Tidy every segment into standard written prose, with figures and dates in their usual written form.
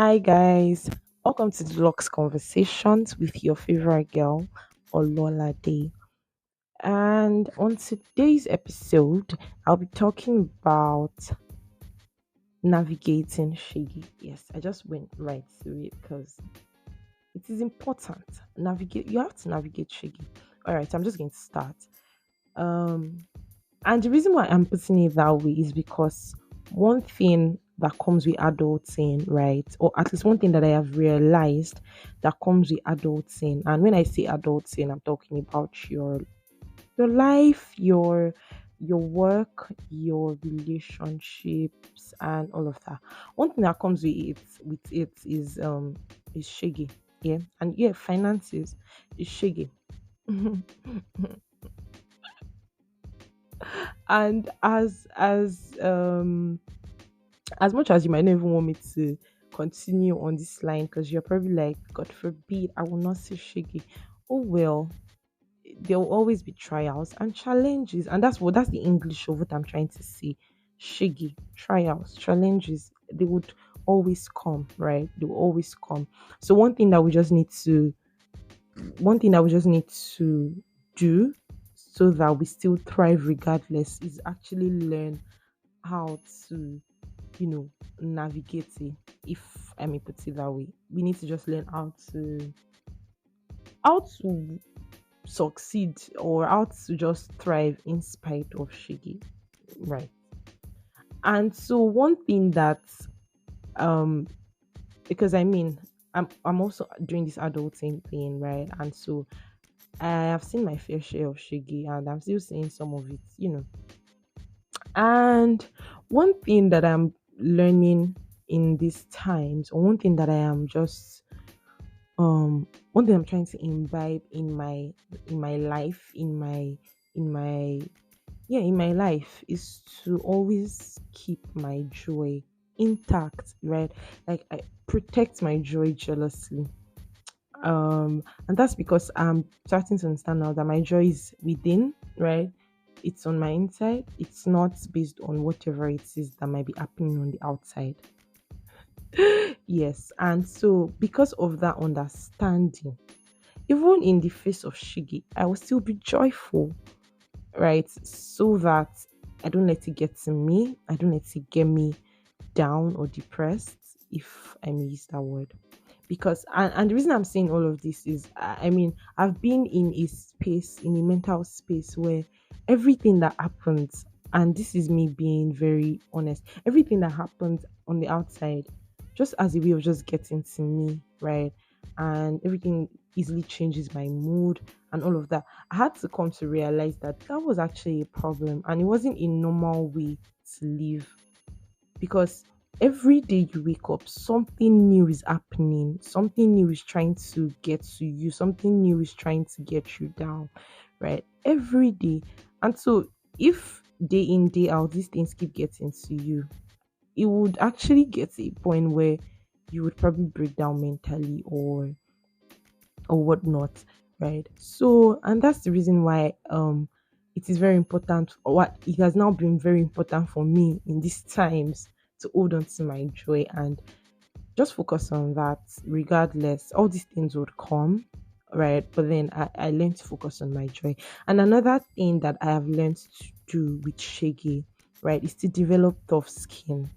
Hi guys, welcome to the Lux Conversations with your favorite girl, Olola Day. And on today's episode, I'll be talking about navigating Shege. Yes, I just went right to it because it is important. You have to navigate Shege. All right, I'm just going to start. Um, And the reason why I'm putting it that way is because one thing that comes with adulting, right? Or at least one thing that I have realized that comes with adulting. And when I say adulting, I'm talking about your life, your work, your relationships and all of that. One thing that comes with it is shaggy. Yeah. And yeah, finances is shaggy. And as much as you might not even want me to continue on this line because you're probably like, God forbid, I will not say shaggy. Oh well, there will always be trials and challenges, and that's the English of what I'm trying to say. Shaggy, trials, challenges, they would always come, right? They will always come. So one thing that we just need to do so that we still thrive regardless is actually learn how to navigate it, if I may put it that way. We need to just learn how to succeed or how to just thrive in spite of shiggy. Right. And so one thing that um because I mean I'm also doing this adulting thing, right? And so I have seen my fair share of shiggy and I'm still seeing some of it. And one thing that I'm learning in these times, or one thing I'm trying to imbibe in my life, in my life is to always keep my joy intact, right? Like I protect my joy jealously. And that's because I'm starting to understand now that my joy is within, right? It's on my inside. It's not based on whatever it is that might be happening on the outside. Yes, and so because of that understanding, even in the face of shiggy, I will still be joyful, right? So that I don't let it get to me. I don't let it get me down or depressed, if I may use that word. Because and the reason I'm saying all of this is I mean I've been in a space, in a mental space where everything that happens, and this is me being very honest, everything that happens on the outside just as a way of just getting to me, right? And everything easily changes my mood and all of that. I had to come to realize that that was actually a problem and it wasn't a normal way to live, because every day you wake up, something new is happening, something new is trying to get to you, something new is trying to get you down, right? Every day. And so, if day in, day out, these things keep getting to you, it would actually get to a point where you would probably break down mentally or whatnot, right? So, and that's the reason why it is very important, or what it has now been very important for me in these times, to hold on to my joy and just focus on that. Regardless, all these things would come, right? But then I learned to focus on my joy. And another thing that I have learned to do with Shege, right, is to develop tough skin.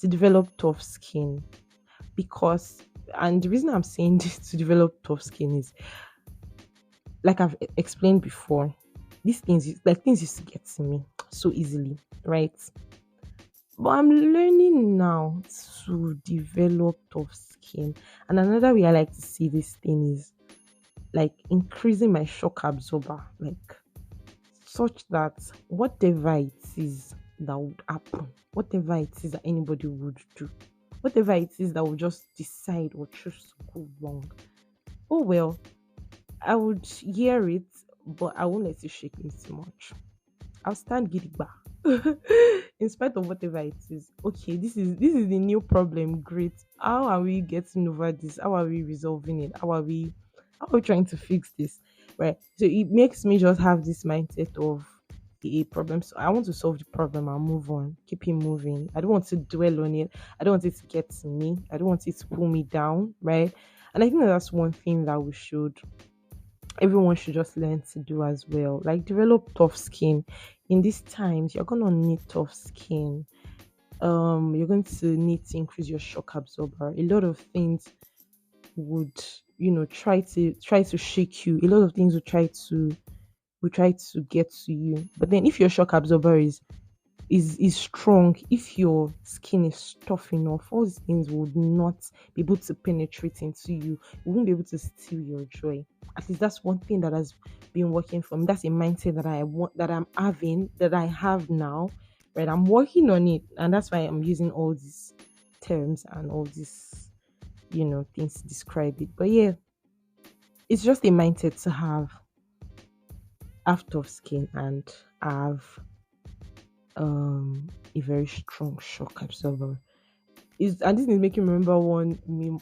To develop tough skin, because, and the reason I'm saying this, to develop tough skin, is like I've explained before, things used to get to me so easily, right? But I'm learning now to develop tough skin. And another way I like to see this thing is like increasing my shock absorber, like such that whatever it is that would happen, whatever it is that anybody would do, whatever it is that would just decide or choose to go wrong, oh well, I would hear it, but I won't let it shake me too much. I'll stand gidigba. In spite of whatever it is. Okay, this is the new problem. Great. How are we getting over this? How are we resolving it? How are we trying to fix this? Right. So it makes me just have this mindset of a problem. So I want to solve the problem and move on, keep it moving. I don't want to dwell on it. I don't want it to get to me. I don't want it to pull me down, right? And I think that that's one thing that everyone should just learn to do as well. Like develop tough skin. In these times, you're gonna need tough skin. You're going to need to increase your shock absorber. A lot of things would, try to shake you. A lot of things will try to get to you. But then if your shock absorber is strong, if your skin is tough enough, all these things would not be able to penetrate into you. You won't be able to steal your joy. At least that's one thing that has been working for me. That's a mindset that I want, that I'm having, that I have now. Right. I'm working on it. And that's why I'm using all these terms and all these, things to describe it. But yeah, it's just a mindset to have tough skin and have a very strong shock absorber. Is and this is making me remember one meme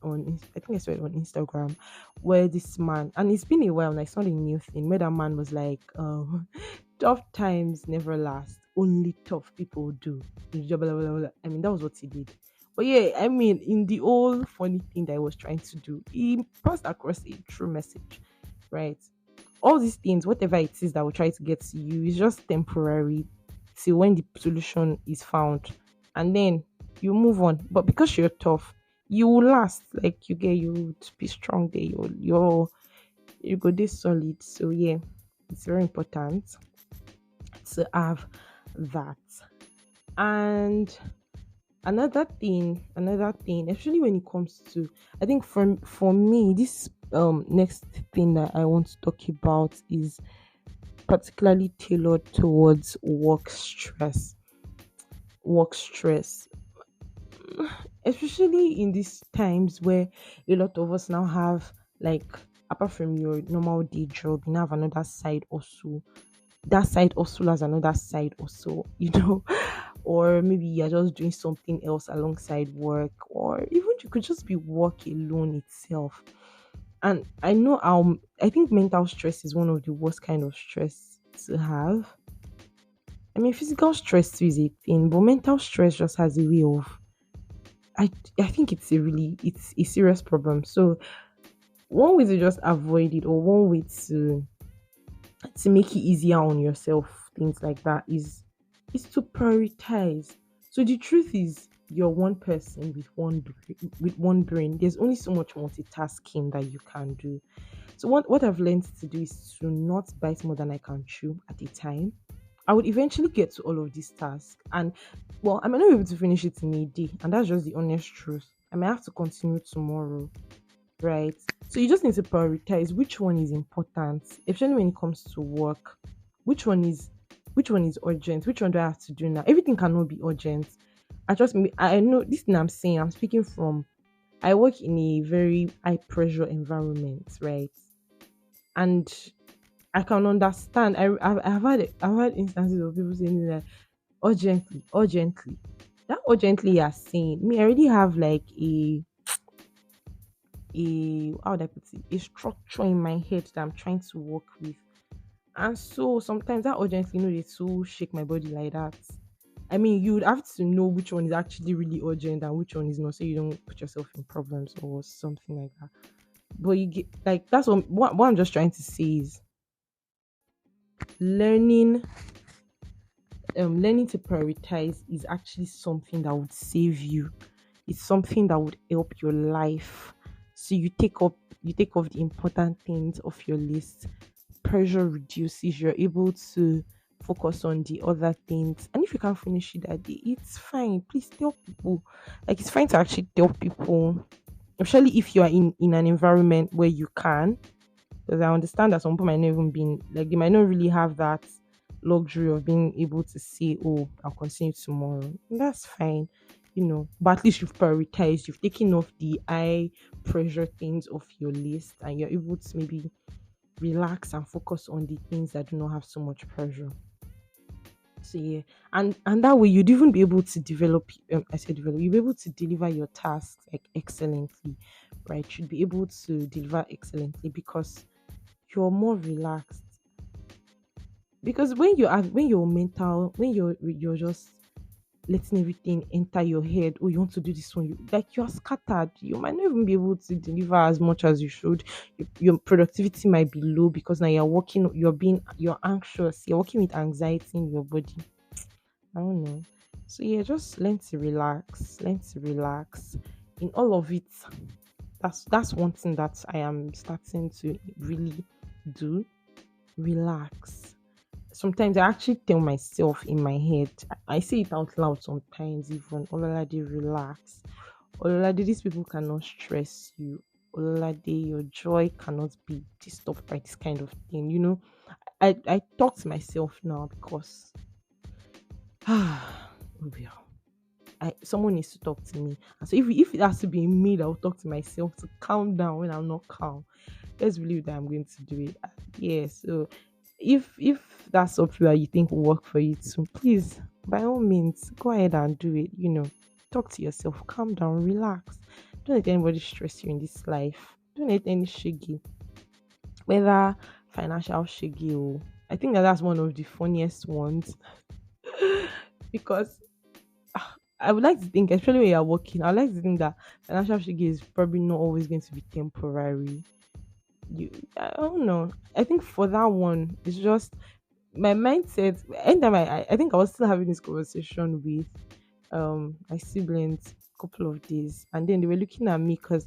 I think I saw it on Instagram, where this man, and it's been a while and it's not a new thing, where that man was like, tough times never last, only tough people do. Blah, blah, blah, blah. I mean, that was what he did. But yeah, I mean, in the old funny thing that I was trying to do, he passed across a true message, right? All these things, whatever it is that will try to get to you, is just temporary till when the solution is found, and then you move on. But because you're tough, you will last. Like you would be strong there. You go this solid. So yeah, it's very important to have that. And another thing, especially when it comes to, I think for me, this next thing that I want to talk about is particularly tailored towards work stress, especially in these times where a lot of us now have, like, apart from your normal day job, you now have another side also. That side also has another side also, or maybe you're just doing something else alongside work, or even you could just be work alone itself. And I think mental stress is one of the worst kind of stress to have. I mean, physical stress too is a thing, but mental stress just has a way of, I I think it's a serious problem. So one way to just avoid it, or one way to make it easier on yourself, things like that, is to prioritize. So the truth is, you're one person with one brain. There's only so much multitasking that you can do. So what I've learned to do is to not bite more than I can chew at a time. I would eventually get to all of these tasks, and well, I might not be able to finish it in a day, and that's just the honest truth. I might have to continue tomorrow, right? So you just need to prioritize which one is important, especially when it comes to work. Which one is which one is urgent? Which one do I have to do now? Everything cannot be urgent. I trust me. I know this thing I'm saying. I'm speaking from. I work in a very high pressure environment, right? And I can understand. I've had instances of people saying that urgently, urgently. That urgently you're saying, me, I already have like a how would I put it, a structure in my head that I'm trying to work with. And so sometimes that urgently, they so shake my body like that. I mean, you would have to know which one is actually really urgent and which one is not, so you don't put yourself in problems or something like that. But you get, like, that's what I'm just trying to say is learning learning to prioritize is actually something that would save you. It's something that would help your life. So you take off the important things off your list. Pressure reduces. You're able to focus on the other things. And if you can't finish it that day, it's fine. Please tell people. Like, it's fine to actually tell people, especially if you are in an environment where you can, because I understand that some people might not even be like, they might not really have that luxury of being able to say, "Oh, I'll continue tomorrow." And that's fine, But at least you've prioritized. You've taken off the high pressure things off your list, and you're able to maybe relax and focus on the things that do not have so much pressure. So yeah, and that way you'd even be able to develop. I said develop. You'll be able to deliver your tasks like excellently, right? You'd be able to deliver excellently because you're more relaxed. Because when you are when you're mental, when you're just letting everything enter your head, oh, you want to do this one, you like you're scattered. You might not even be able to deliver as much as you should. Your productivity might be low because now you're anxious, you're working with anxiety in your body. I don't know. So yeah, just learn to relax. Learn to relax. In all of it, that's one thing that I am starting to really do. Relax. Sometimes I actually tell myself in my head, I say it out loud sometimes, even Ololade, relax. Ololade, these people cannot stress you. Ololade, your joy cannot be disturbed by this kind of thing. I talk to myself now because well, someone needs to talk to me. And so if it has to be me that will talk to myself to calm down when I'm not calm, let's believe that I'm going to do it. Yeah, so if that's something that you think will work for you too, please by all means go ahead and do it. Talk to yourself, calm down, relax. Don't let anybody stress you in this life. Don't let any shiggy, whether financial shiggy or I think that's one of the funniest ones because I would like to think, especially when you're working, I would like to think that financial shiggy is probably not always going to be temporary. I don't know. I think for that one, it's just my mindset. Anytime I think I was still having this conversation with my siblings a couple of days, and then they were looking at me because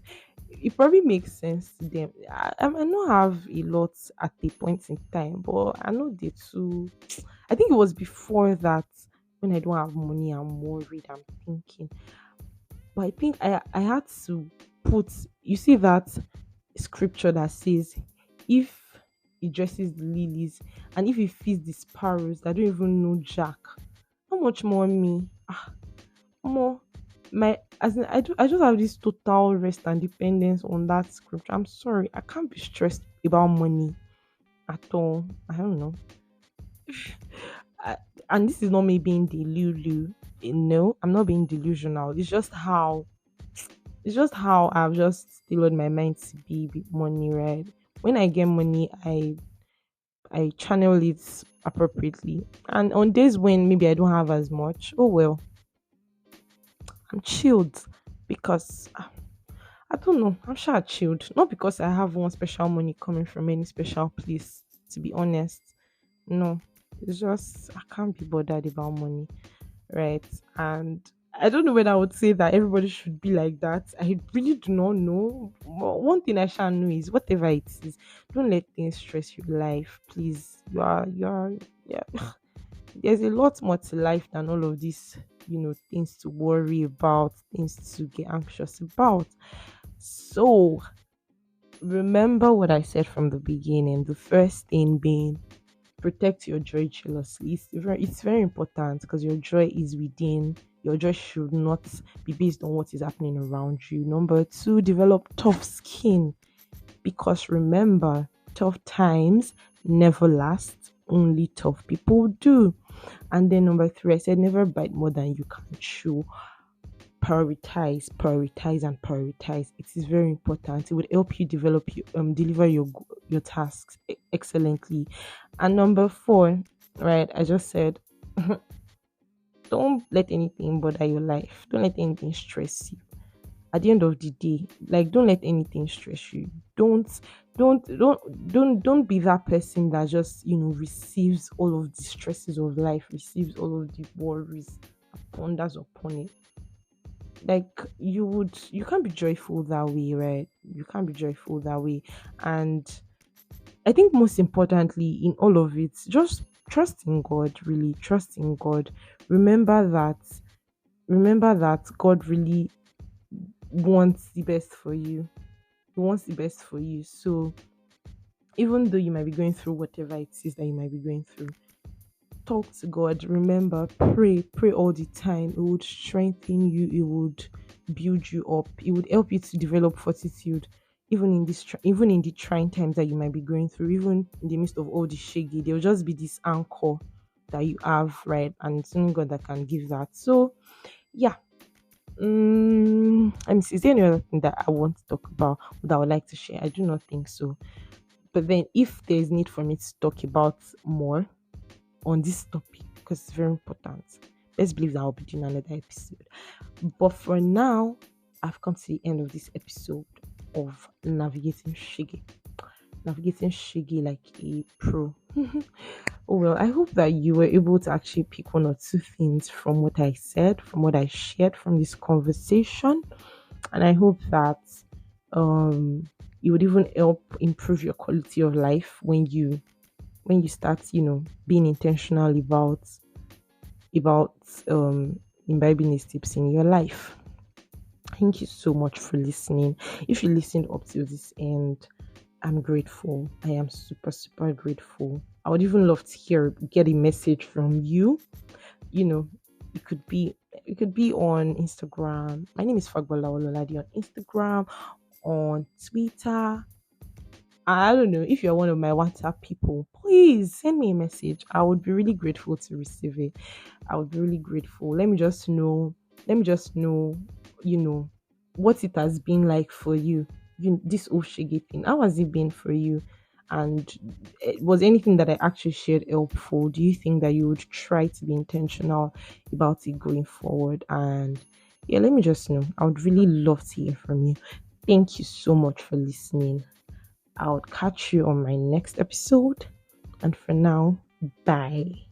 it probably makes sense to them. I might not have a lot at the point in time, but I know they too. I think it was before that when I don't have money, I'm worried. I'm thinking, but I think I had to put. You see that scripture that says, if he dresses the lilies and if he feeds the sparrows that don't even know Jack, how much more me? More my as in, I just have this total rest and dependence on that scripture. I'm sorry, I can't be stressed about money at all. I don't know. I, and this is not me being delulu. No, I'm not being delusional. It's just how I've just tailored my mind to be with money, right? When I get money, I channel it appropriately. And on days when maybe I don't have as much, oh well, I'm chilled because I don't know, I'm sure chilled. Not because I have one special money coming from any special place, to be honest. No, it's just I can't be bothered about money, right? And I don't know whether I would say that everybody should be like that. I really do not know. But one thing I shall know is whatever it is, don't let things stress your life, please. Yeah. There's a lot more to life than all of these, things to worry about, things to get anxious about. So remember what I said from the beginning. The first thing being protect your joy jealously. It's very important because your joy is within. Your joy should not be based on what is happening around you. Number two, develop tough skin because remember, tough times never last. Only tough people do. And then number three, I said never bite more than you can chew. Prioritize, prioritize, and prioritize. It is very important. It would help you deliver your tasks excellently. And number four, right? I just said, don't let anything bother your life. Don't let anything stress you. At the end of the day, like don't let anything stress you. Don't be that person that just receives all of the stresses of life, receives all of the worries, ponders upon it. Like you can't be joyful that way, right? You can't be joyful that way. And I think most importantly in all of it, just trust in God, really trust in God. Remember that God really wants the best for you. He wants the best for you. So even though you might be going through whatever it is that you might be going through, talk to God. Remember, pray all the time. It would strengthen you. It would build you up. It would help you to develop fortitude, even in the trying times that you might be going through. Even in the midst of all the shaggy, there will just be this anchor that you have, right? And it's only God that can give that. So, yeah. Is there any other thing that I want to talk about or that I would like to share? I do not think so. But then, if there is need for me to talk about more, on this topic because it's very important. Let's believe that I'll be doing another episode. But for now, I've come to the end of this episode of navigating Shege like a pro. Oh well, I hope that you were able to actually pick one or two things from what I said, from what I shared from this conversation. And I hope that um it would even help improve your quality of life when you start, being intentional about imbibing these tips in your life. Thank you so much for listening. If you listened up to this end, I'm grateful. I am super, super grateful. I would even love to get a message from you. You know, it could be on Instagram. My name is Fagbola Ololade on Instagram, on Twitter. I don't know if you're one of my WhatsApp people. Please send me a message. I would be really grateful to receive it. I would be really grateful. Let me just know. Let me just know. You know what it has been like for you. This Oshige thing. How has it been for you? And was anything that I actually shared helpful? Do you think that you would try to be intentional about it going forward? And yeah, let me just know. I would really love to hear from you. Thank you so much for listening. I'll catch you on my next episode. And for now, bye.